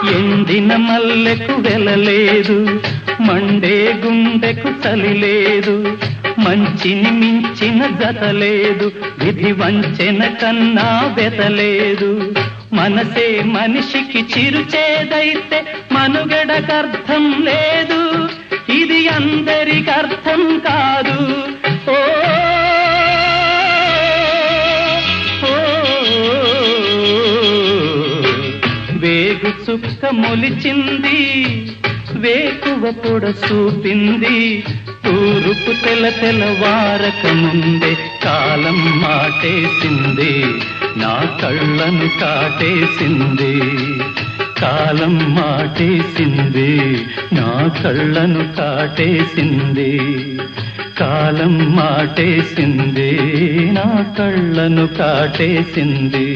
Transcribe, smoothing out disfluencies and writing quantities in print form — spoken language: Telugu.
ఎండిన మల్లెకు వెలలేదు, మండే గుండెకు చలి లేదు, మంచిని మించిన జతలేదు, విధి వంచెన కన్నా వెతలేదు. మనసే మనిషికి చిరుచేదైతే మనుగడకర్థం లేదు, ఇది అందరికి అర్థం కాదు. ఓ వేగు చుక్క మొలిచింది, వేకువ పొడ చూపింది, తూరుపు తెలవారక ముందే కాలం మాటేసింది, నా కళ్ళను కాటేసింది. కాలం మాటేసింది, నా కళ్ళను కాటేసింది. కాలం మాటేసింది, నా కళ్ళను కాటేసింది.